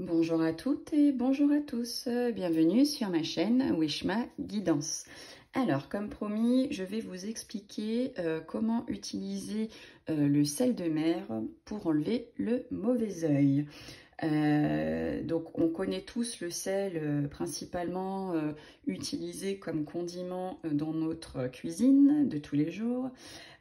Bonjour à toutes et bonjour à tous, bienvenue sur ma chaîne Wishma Guidance. Alors comme promis, je vais vous expliquer comment utiliser le sel de mer pour enlever le mauvais œil. Donc on connaît tous le sel principalement utilisé comme condiment dans notre cuisine de tous les jours,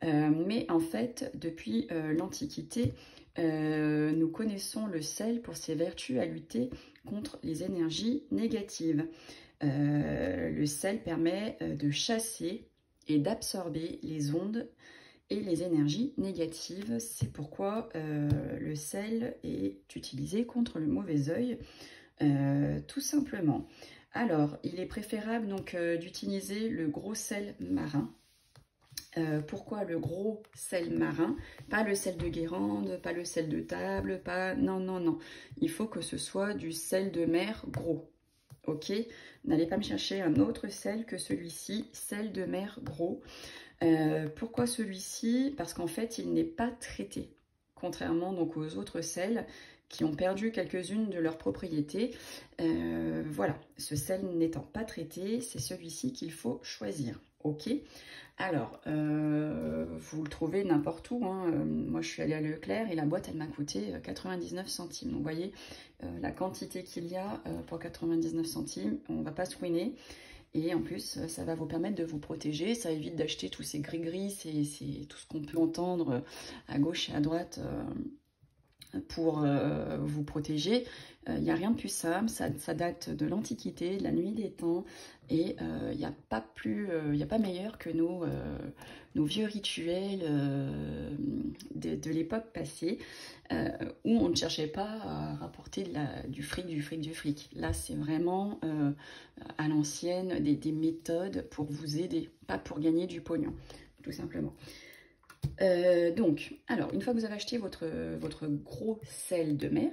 mais en fait depuis l'Antiquité, nous connaissons le sel pour ses vertus à lutter contre les énergies négatives. Le sel permet de chasser et d'absorber les ondes et les énergies négatives. C'est pourquoi le sel est utilisé contre le mauvais œil, tout simplement. Alors, il est préférable donc d'utiliser le gros sel marin. Pourquoi le gros sel marin? Pas le sel de Guérande, pas le sel de table, pas... Non, non, non. Il faut que ce soit du sel de mer gros. Ok? N'allez pas me chercher un autre sel que celui-ci, sel de mer gros. Pourquoi celui-ci? Parce qu'en fait, il n'est pas traité. Contrairement donc aux autres sels qui ont perdu quelques-unes de leurs propriétés. Voilà, ce sel n'étant pas traité, c'est celui-ci qu'il faut choisir. Ok? Alors, vous le trouvez n'importe où, hein. Moi, je suis allée à Leclerc et la boîte, elle m'a coûté 99 centimes. Donc, vous voyez la quantité qu'il y a pour 99 centimes. On ne va pas se ruiner. Et en plus, ça va vous permettre de vous protéger. Ça évite d'acheter tous ces gris-gris, c'est tout ce qu'on peut entendre à gauche et à droite pour vous protéger. Il n'y a rien de plus simple, ça date de l'Antiquité, de la nuit des temps, et il n'y a pas meilleur que nos vieux rituels de l'époque passée, où on ne cherchait pas à rapporter du fric. Là, c'est vraiment à l'ancienne des méthodes pour vous aider, pas pour gagner du pognon, tout simplement. Donc, alors, une fois que vous avez acheté votre gros sel de mer,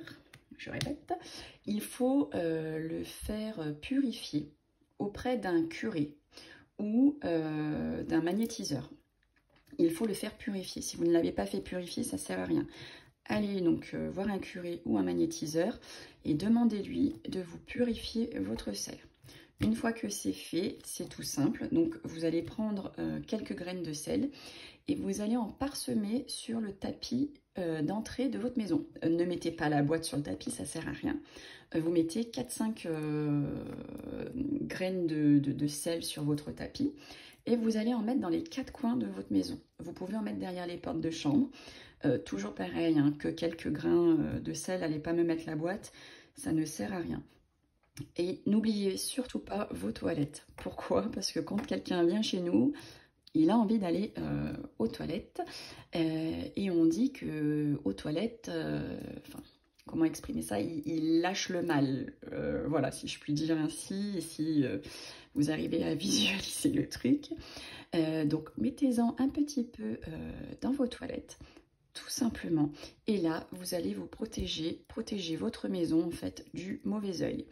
je répète, il faut le faire purifier auprès d'un curé ou d'un magnétiseur. Il faut le faire purifier. Si vous ne l'avez pas fait purifier, ça ne sert à rien. Allez donc voir un curé ou un magnétiseur et demandez-lui de vous purifier votre sel. Une fois que c'est fait, c'est tout simple. Donc, vous allez prendre quelques graines de sel et vous allez en parsemer sur le tapis d'entrée de votre maison. Ne mettez pas la boîte sur le tapis, ça ne sert à rien. Vous mettez 4-5 graines de sel sur votre tapis et vous allez en mettre dans les 4 coins de votre maison. Vous pouvez en mettre derrière les portes de chambre. Toujours pareil, hein, que quelques grains de sel, n'allez pas me mettre la boîte, ça ne sert à rien. Et n'oubliez surtout pas vos toilettes. Pourquoi? Parce que quand quelqu'un vient chez nous, il a envie d'aller aux toilettes et on dit que aux toilettes, enfin, comment exprimer ça, il lâche le mal. Voilà, si je puis dire ainsi, et si vous arrivez à visualiser le truc. Donc, mettez-en un petit peu dans vos toilettes, tout simplement. Et là, vous allez vous protéger votre maison, en fait, du mauvais œil.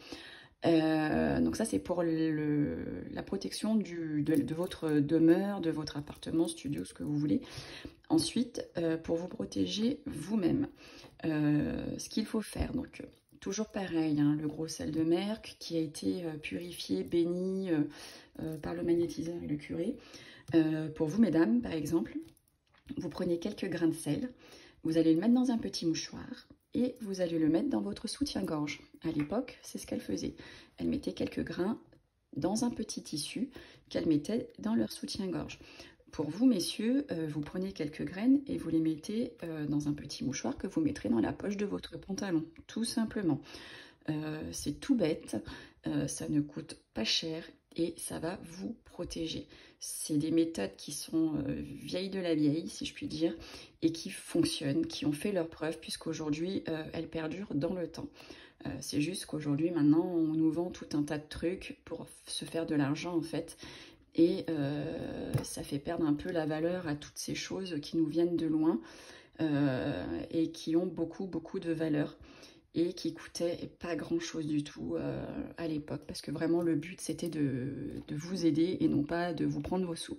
Donc ça, c'est pour la protection de votre demeure, de votre appartement, studio, ce que vous voulez. Ensuite, pour vous protéger vous-même, ce qu'il faut faire, donc toujours pareil, hein, le gros sel de mer qui a été purifié, béni par le magnétiseur et le curé. Pour vous, mesdames, par exemple, vous prenez quelques grains de sel, vous allez le mettre dans un petit mouchoir et vous allez le mettre dans votre soutien-gorge. À l'époque, c'est ce qu'elle faisait. Elle mettait quelques grains dans un petit tissu qu'elle mettait dans leur soutien-gorge. Pour vous, messieurs, vous prenez quelques graines et vous les mettez dans un petit mouchoir que vous mettrez dans la poche de votre pantalon, tout simplement. C'est tout bête, ça ne coûte pas cher et ça va vous protéger. C'est des méthodes qui sont vieilles de la vieille, si je puis dire, et qui fonctionnent, qui ont fait leurs preuves, puisqu'aujourd'hui, elles perdurent dans le temps. C'est juste qu'aujourd'hui, maintenant, on nous vend tout un tas de trucs pour se faire de l'argent, en fait. Et ça fait perdre un peu la valeur à toutes ces choses qui nous viennent de loin et qui ont beaucoup de valeur et qui coûtaient pas grand chose du tout à l'époque, parce que vraiment le but c'était de vous aider et non pas de vous prendre vos sous.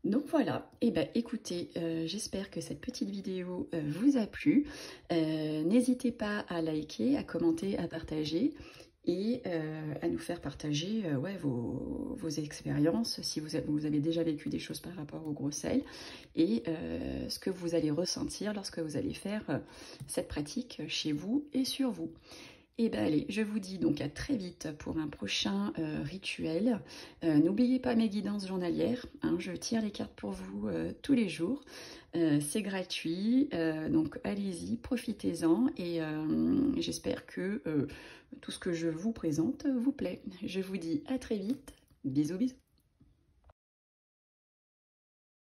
Donc voilà, et ben écoutez, j'espère que cette petite vidéo vous a plu. N'hésitez pas à liker, à commenter, à partager et à nous faire partager ouais, vos expériences, si vous avez déjà vécu des choses par rapport au gros sel, et ce que vous allez ressentir lorsque vous allez faire cette pratique chez vous et sur vous. Et bien allez, je vous dis donc à très vite pour un prochain rituel. N'oubliez pas mes guidances journalières, hein, je tire les cartes pour vous tous les jours. C'est gratuit, donc allez-y, profitez-en et j'espère que tout ce que je vous présente vous plaît. Je vous dis à très vite, bisous bisous.